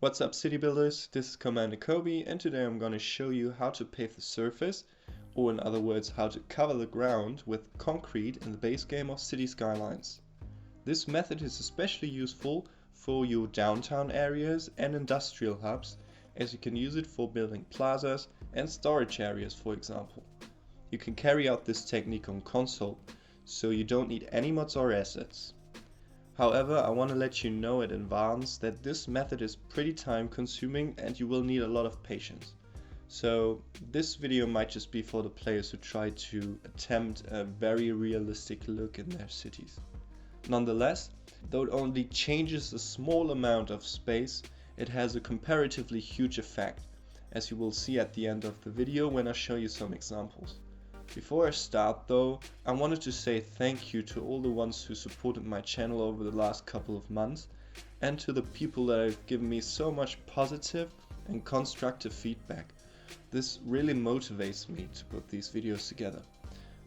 What's up, city builders? This is Commander Kobe, and today I'm going to show you how to pave the surface, or in other words, how to cover the ground with concrete in the base game of City Skylines. This method is especially useful for your downtown areas and industrial hubs, as you can use it for building plazas and storage areas, for example. You can carry out this technique on console, so you don't need any mods or assets. However, I want to let you know in advance that this method is pretty time consuming and you will need a lot of patience. So this video might just be for the players who try to attempt a very realistic look in their cities. Nonetheless, though it only changes a small amount of space, it has a comparatively huge effect, as you will see at the end of the video when I show you some examples. Before I start though, I wanted to say thank you to all the ones who supported my channel over the last couple of months, and to the people that have given me so much positive and constructive feedback. This really motivates me to put these videos together.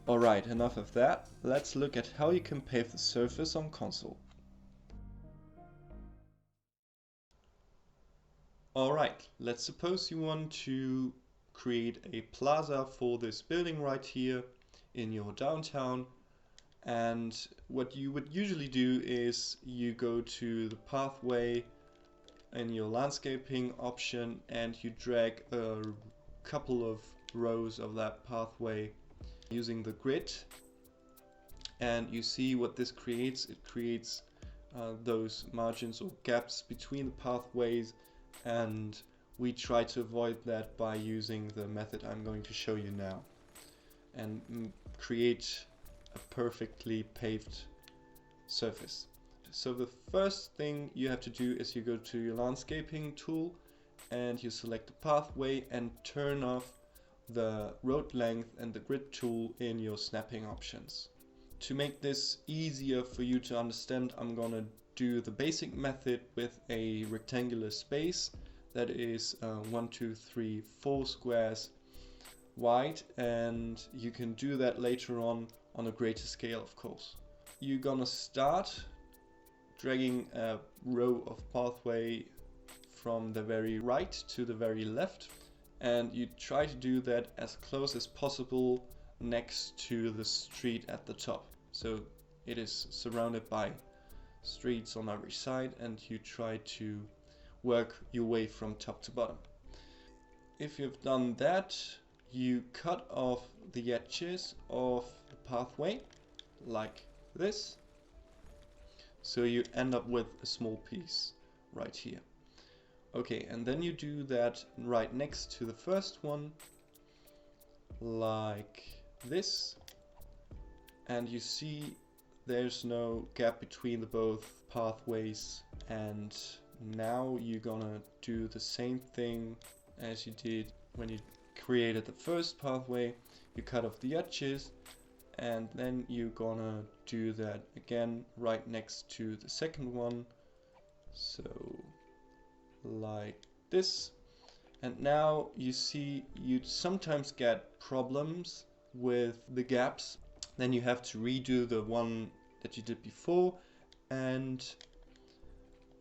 Alright, enough of that, let's look at how you can pave the surface on console. Alright, let's suppose you want to create a plaza for this building right here in your downtown, and what you would usually do is you go to the pathway in your landscaping option and you drag a couple of rows of that pathway using the grid, and you see what this creates. It creates those margins or gaps between the pathways, and we try to avoid that by using the method I'm going to show you now and create a perfectly paved surface. So the first thing you have to do is you go to your landscaping tool and you select the pathway and turn off the road length and the grid tool in your snapping options. To make this easier for you to understand, I'm gonna do the basic method with a rectangular space that is 1, 2, 3, 4 squares wide, and you can do that later on a greater scale, of course. You're gonna start dragging a row of pathway from the very right to the very left, and you try to do that as close as possible next to the street at the top. So it is surrounded by streets on every side, and you try to work your way from top to bottom. If you've done that, you cut off the edges of the pathway like this, so you end up with a small piece right here. Okay, and then you do that right next to the first one like this, and you see there's no gap between the both pathways, and now you're gonna do the same thing as you did when you created the first pathway. You cut off the edges, and then you're gonna do that again right next to the second one, so like this. And now you see you sometimes get problems with the gaps. Then you have to redo the one that you did before and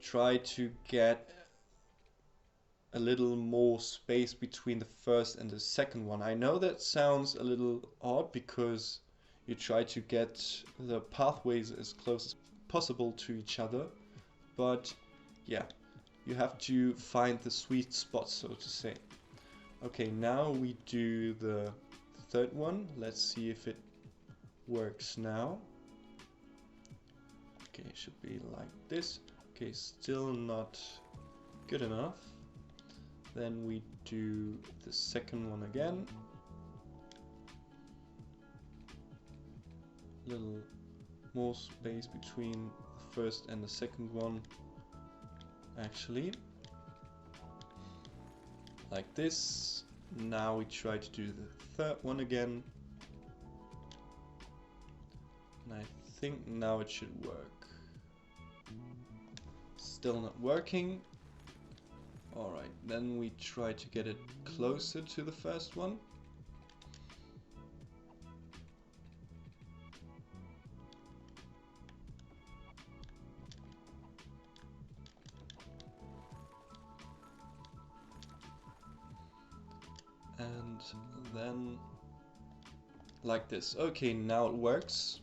try to get a little more space between the first and the second one. I know that sounds a little odd because you try to get the pathways as close as possible to each other, but yeah, you have to find the sweet spot, so to say. Okay, now we do the third one. Let's see if it works now. Okay, it should be like this. Okay, still not good enough. Then we do the second one again. Little more space between the first and the second one, actually. Like this. Now we try to do the third one again. And I think now it should work. Still not working. Alright, then we try to get it closer to the first one. then like this. Okay, now it works.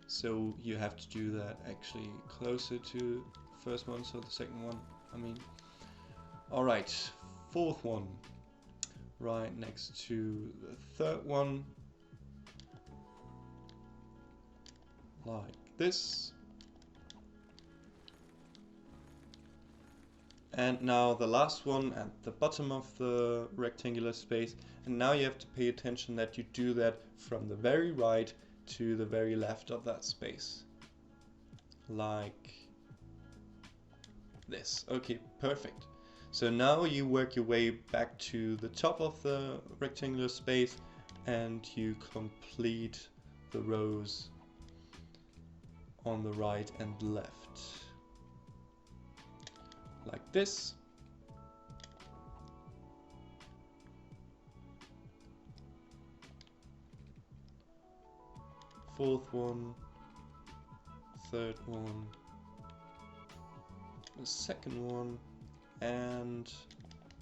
So you have to do that actually closer to the first one, so the second one, I mean. Alright, fourth one, right next to the third one, like this. And now the last one at the bottom of the rectangular space. And now you have to pay attention that you do that from the very right to the very left of that space. Like this. Okay, perfect. So now you work your way back to the top of the rectangular space and you complete the rows on the right and left. Like this. Fourth one, third one, the second one, and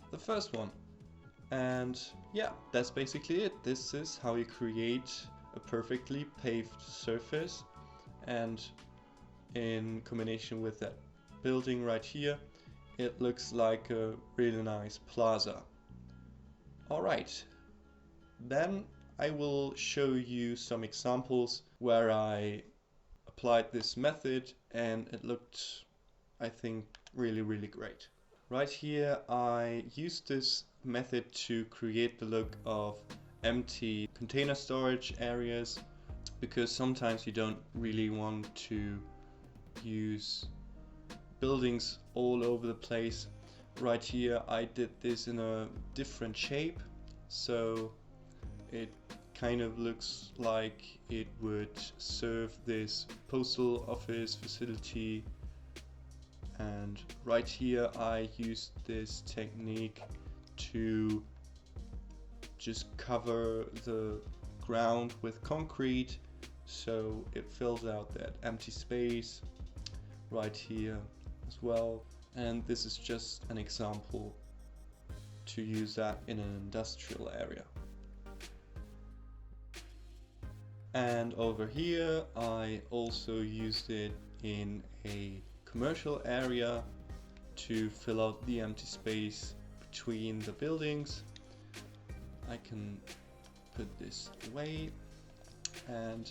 the first one. And yeah, that's basically it. This is how you create a perfectly paved surface, and in combination with that building right here, it looks like a really nice plaza. Alright, then I will show you some examples where I applied this method and it looked, I think, really great. Right here I used this method to create the look of empty container storage areas, because sometimes you don't really want to use buildings all over the place. Right here I did this in a different shape, so it kind of looks like it would serve this postal office facility. And right here I used this technique to just cover the ground with concrete, so it fills out that empty space right here as well. And this is just an example to use that in an industrial area. And over here I also used it in a commercial area to fill out the empty space between the buildings. I can put this away, and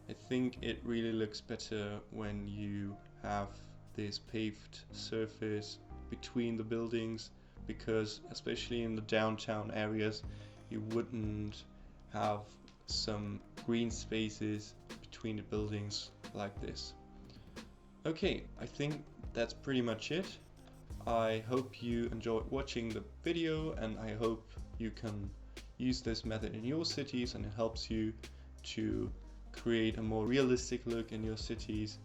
I think it really looks better when you have this paved surface between the buildings, because especially in the downtown areas you wouldn't have some green spaces between the buildings like this. Okay, I think that's pretty much it. I hope you enjoyed watching the video, and I hope you can use this method in your cities and it helps you to create a more realistic look in your cities.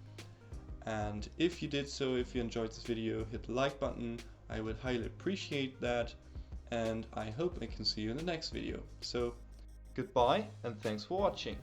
And if you did so, if you enjoyed this video, hit the like button. I would highly appreciate that, and I hope I can see you in the next video. So goodbye and thanks for watching.